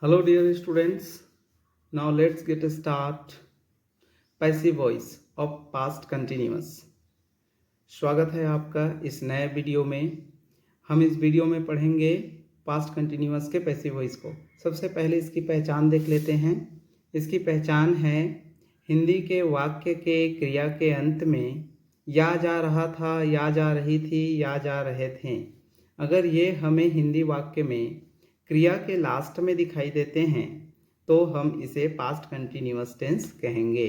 Hello dear students, now let's get a start. Passive voice of past continuous. स्वागत है आपका इस नए वीडियो में। हम इस वीडियो में पढ़ेंगे पास्ट कंटिन्यूअस के पैसिव वॉइस को। सबसे पहले इसकी पहचान देख लेते हैं। इसकी पहचान है हिंदी के वाक्य के क्रिया के अंत में या जा रहा था, या जा रही थी, या जा रहे थे। अगर ये हमें हिंदी वाक्य में क्रिया के लास्ट में दिखाई देते हैं तो हम इसे पास्ट कंटिन्यूअस टेंस कहेंगे।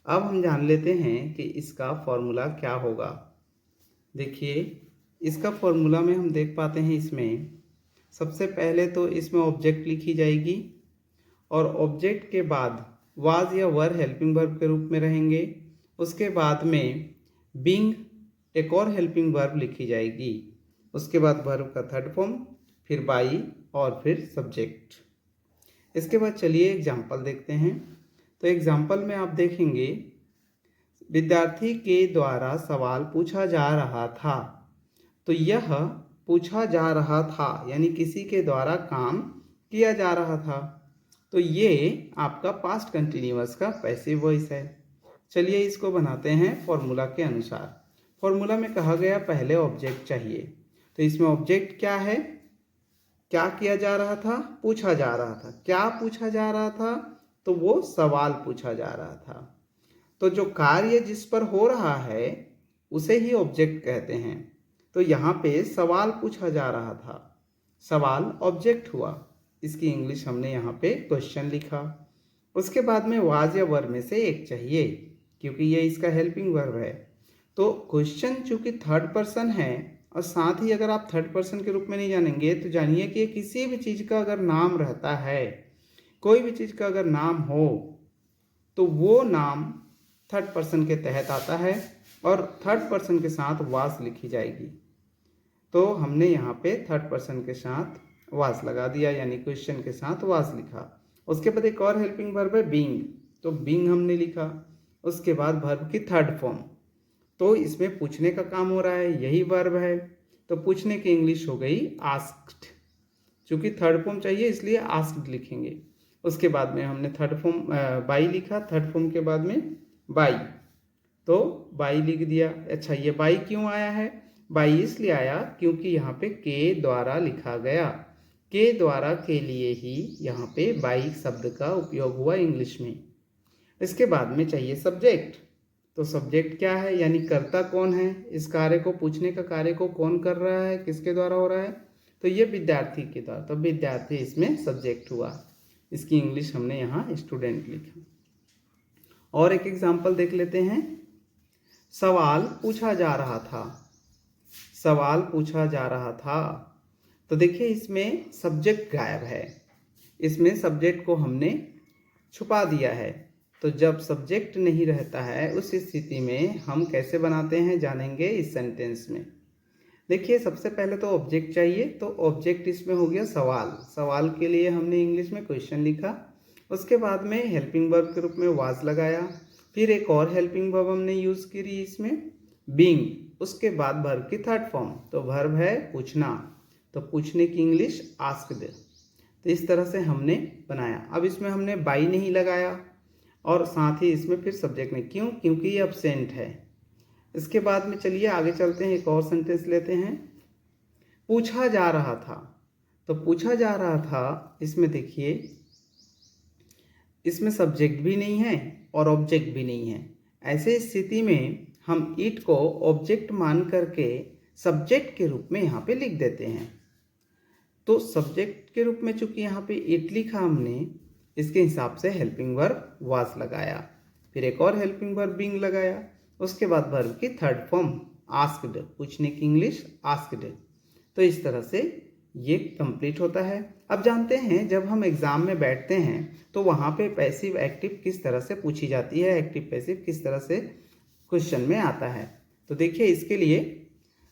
अब हम जान लेते हैं कि इसका फॉर्मूला क्या होगा। देखिए, इसका फॉर्मूला में हम देख पाते हैं, इसमें सबसे पहले तो इसमें ऑब्जेक्ट लिखी जाएगी और ऑब्जेक्ट के बाद वाज या वर हेल्पिंग वर्ब के रूप में रहेंगे। उसके बाद में बीइंग एक और हेल्पिंग वर्ब लिखी जाएगी। उसके बाद वर्ब का थर्ड फॉर्म, फिर बाई और फिर सब्जेक्ट। इसके बाद चलिए एग्जाम्पल देखते हैं। तो एग्जाम्पल में आप देखेंगे विद्यार्थी के द्वारा सवाल पूछा जा रहा था। तो यह पूछा जा रहा था यानी किसी के द्वारा काम किया जा रहा था। तो ये आपका पास्ट कंटिन्यूअस का पैसिव वॉइस है। चलिए इसको बनाते हैं फॉर्मूला के अनुसार। फॉर्मूला में कहा गया पहले ऑब्जेक्ट चाहिए। तो इसमें ऑब्जेक्ट क्या है? क्या किया जा रहा था? पूछा जा रहा था। क्या पूछा जा रहा था? तो वो सवाल पूछा जा रहा था। तो जो कार्य जिस पर हो रहा है उसे ही ऑब्जेक्ट कहते हैं। तो यहाँ पे सवाल पूछा जा रहा था, सवाल ऑब्जेक्ट हुआ। इसकी इंग्लिश हमने यहाँ पे क्वेश्चन लिखा। उसके बाद में वाज या वर में से एक चाहिए क्योंकि ये इसका हेल्पिंग वर्ब है। तो क्वेश्चन चूंकि थर्ड पर्सन है और साथ ही अगर आप थर्ड पर्सन के रूप में नहीं जानेंगे तो जानिए कि किसी भी चीज़ का अगर नाम रहता है, कोई भी चीज़ का अगर नाम हो तो वो नाम थर्ड पर्सन के तहत आता है और थर्ड पर्सन के साथ वास लिखी जाएगी। तो हमने यहाँ पे थर्ड पर्सन के साथ वास लगा दिया यानी क्वेश्चन के साथ वास लिखा। उसके बाद एक और हेल्पिंग वर्ब है बीइंग। तो बीइंग हमने लिखा। उसके बाद वर्ब की थर्ड फॉर्म। तो इसमें पूछने का काम हो रहा है, यही वर्ब है। तो पूछने की इंग्लिश हो गई आस्क्ड। चूंकि थर्ड फॉर्म चाहिए इसलिए आस्क्ड लिखेंगे। उसके बाद में हमने थर्ड फॉर्म बाई लिखा। थर्ड फॉर्म के बाद में बाई, तो बाई लिख दिया। अच्छा, ये बाई क्यों आया है? बाई इसलिए आया क्योंकि यहाँ पे के द्वारा लिखा गया। के द्वारा के लिए ही यहाँ पे बाई शब्द का उपयोग हुआ इंग्लिश में। इसके बाद में चाहिए सब्जेक्ट। तो सब्जेक्ट क्या है यानी कर्ता कौन है? इस कार्य को, पूछने का कार्य को कौन कर रहा है, किसके द्वारा हो रहा है? तो ये विद्यार्थी के द्वारा। तो विद्यार्थी इसमें सब्जेक्ट हुआ। इसकी इंग्लिश हमने यहाँ स्टूडेंट लिखा। और एक एग्जाम्पल देख लेते हैं। सवाल पूछा जा रहा था। सवाल पूछा जा रहा था। तो देखिए इसमें सब्जेक्ट गायब है। इसमें सब्जेक्ट को हमने छुपा दिया है। तो जब सब्जेक्ट नहीं रहता है उस स्थिति में हम कैसे बनाते हैं जानेंगे इस सेंटेंस में। देखिए सबसे पहले तो ऑब्जेक्ट चाहिए। तो ऑब्जेक्ट इसमें हो गया सवाल। सवाल के लिए हमने इंग्लिश में क्वेश्चन लिखा। उसके बाद में हेल्पिंग वर्ब के रूप में वाज लगाया। फिर एक और हेल्पिंग वर्ब हमने यूज़ करी इसमें बीइंग। उसके बाद वर्ब की थर्ड फॉर्म। तो वर्ब है पूछना, तो पूछने की इंग्लिश आस्क्ड। तो इस तरह से हमने बनाया। अब इसमें हमने बाई नहीं लगाया और साथ ही इसमें फिर सब्जेक्ट नहीं। क्यों? क्योंकि ये अब्सेंट है। इसके बाद में चलिए आगे चलते हैं, एक और सेंटेंस लेते हैं। पूछा जा रहा था। तो पूछा जा रहा था, इसमें देखिए इसमें सब्जेक्ट भी नहीं है और ऑब्जेक्ट भी नहीं है। ऐसे स्थिति में हम इट को ऑब्जेक्ट मान करके सब्जेक्ट के रूप में यहाँ पे लिख देते हैं। तो सब्जेक्ट के रूप में चूंकि यहाँ पे इट लिखा हमने, इसके हिसाब से हेल्पिंग वर्ब वाज लगाया। फिर एक और हेल्पिंग वर्ब बीइंग लगाया। उसके बाद वर्ब की थर्ड फॉर्म आस्क्ड, पूछने की इंग्लिश आस्क्ड। तो इस तरह से ये कंप्लीट होता है। अब जानते हैं जब हम एग्जाम में बैठते हैं तो वहाँ पे पैसिव एक्टिव किस तरह से पूछी जाती है, एक्टिव पैसिव किस तरह से क्वेश्चन में आता है। तो देखिए इसके लिए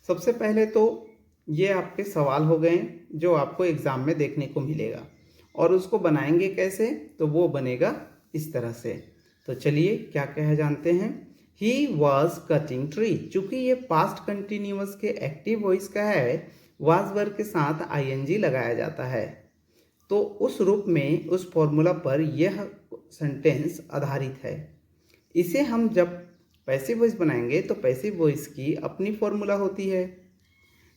सबसे पहले तो ये आपके सवाल हो गए जो आपको एग्जाम में देखने को मिलेगा। और उसको बनाएंगे कैसे? तो वो बनेगा इस तरह से। तो चलिए क्या क्या है जानते हैं। He was cutting tree. चूंकि ये पास्ट कंटिन्यूअस के एक्टिव वॉइस का है, वाज वर्ब के साथ आईएनजी लगाया जाता है। तो उस रूप में, उस फॉर्मूला पर यह सेंटेंस आधारित है। इसे हम जब पैसिव वॉइस बनाएंगे तो पैसिव वॉइस की अपनी फॉर्मूला होती है।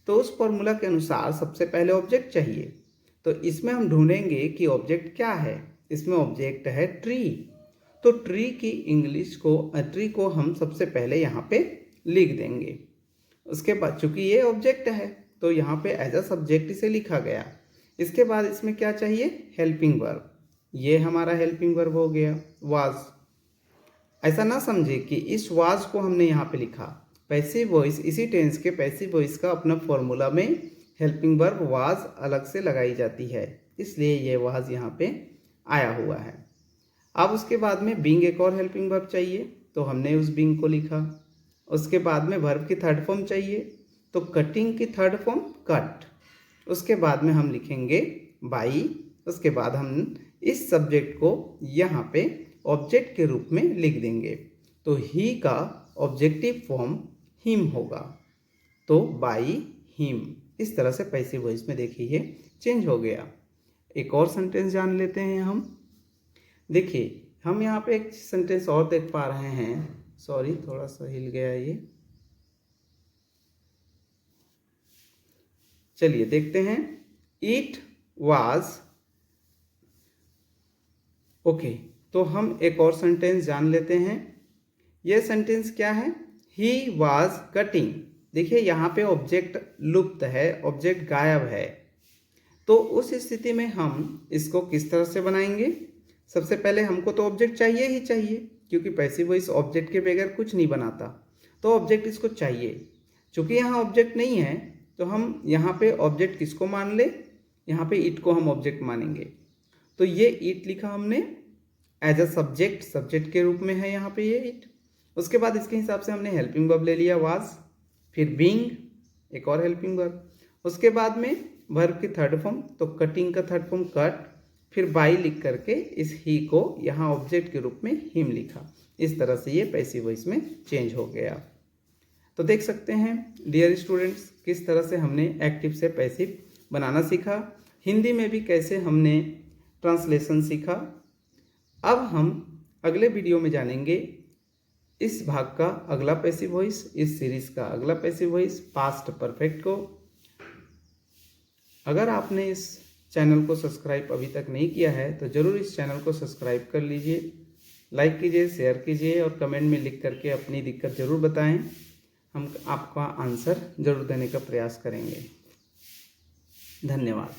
तो उस फॉर्मूला के अनुसार सबसे पहले ऑब्जेक्ट चाहिए। तो इसमें हम ढूंढेंगे कि ऑब्जेक्ट क्या है। इसमें ऑब्जेक्ट है ट्री। तो ट्री की इंग्लिश को, ट्री को हम सबसे पहले यहाँ पे लिख देंगे। उसके बाद चूंकि ये ऑब्जेक्ट है तो यहाँ पे एज अ सब्जेक्ट इसे लिखा गया। इसके बाद इसमें क्या चाहिए, हेल्पिंग वर्ब। ये हमारा हेल्पिंग वर्ब हो गया, वाज। ऐसा ना समझे कि इस वाज को हमने यहाँ पे लिखा। पैसिव वॉइस, इसी टेंस के पैसिव वॉइस का अपना फॉर्मूला में हेल्पिंग वर्ब वाज अलग से लगाई जाती है, इसलिए ये वाज यहाँ पे आया हुआ है। अब उसके बाद में बीइंग एक और हेल्पिंग वर्ब चाहिए, तो हमने उस बीइंग को लिखा। उसके बाद में वर्ब की थर्ड फॉर्म चाहिए, तो कटिंग की थर्ड फॉर्म कट। उसके बाद में हम लिखेंगे बाई। उसके बाद हम इस सब्जेक्ट को यहाँ पे ऑब्जेक्ट के रूप में लिख देंगे। तो ही का ऑब्जेक्टिव फॉर्म हिम होगा, तो बाई हिम। इस तरह से पैसिव वॉइस में देखिए चेंज हो गया। एक और सेंटेंस जान लेते हैं हम। देखिए हम यहाँ पे एक सेंटेंस और देख पा रहे हैं। सॉरी, थोड़ा सा हिल गया ये। चलिए देखते हैं। It was okay. तो हम एक और सेंटेंस जान लेते हैं। यह सेंटेंस क्या है, ही वाज कटिंग। देखिए यहाँ पे ऑब्जेक्ट लुप्त है, ऑब्जेक्ट गायब है। तो उस स्थिति में हम इसको किस तरह से बनाएंगे। सबसे पहले हमको तो ऑब्जेक्ट चाहिए ही चाहिए, क्योंकि पैसिव वॉइस ऑब्जेक्ट के बगैर कुछ नहीं बनाता। तो ऑब्जेक्ट इसको चाहिए। चूंकि यहाँ ऑब्जेक्ट नहीं है तो हम यहाँ पे ऑब्जेक्ट किसको मान ले, यहाँ पे इट को हम ऑब्जेक्ट मानेंगे। तो ये इट लिखा हमने एज अ सब्जेक्ट, सब्जेक्ट के रूप में है यहाँ पे ये इट। उसके बाद इसके हिसाब से हमने हेल्पिंग वर्ब ले लिया वाज, फिर बीइंग एक और हेल्पिंग वर्ब। उसके बाद में वर्ब की थर्ड फॉर्म, तो कटिंग का थर्ड फॉर्म कट, फिर बाई लिख करके इस ही को यहाँ ऑब्जेक्ट के रूप में हिम लिखा। इस तरह से ये पैसिव वॉइस में चेंज हो गया। तो देख सकते हैं डियर स्टूडेंट्स, किस तरह से हमने एक्टिव से पैसिव बनाना सीखा। हिंदी में भी कैसे हमने ट्रांसलेशन सीखा। अब हम अगले वीडियो में जानेंगे इस भाग का अगला पैसिव वॉइस, इस सीरीज का अगला पैसिव वॉइस पास्ट परफेक्ट को। अगर आपने इस चैनल को सब्सक्राइब अभी तक नहीं किया है तो ज़रूर इस चैनल को सब्सक्राइब कर लीजिए, लाइक कीजिए, शेयर कीजिए और कमेंट में लिख करके अपनी दिक्कत ज़रूर बताएं। हम आपका आंसर ज़रूर देने का प्रयास करेंगे। धन्यवाद।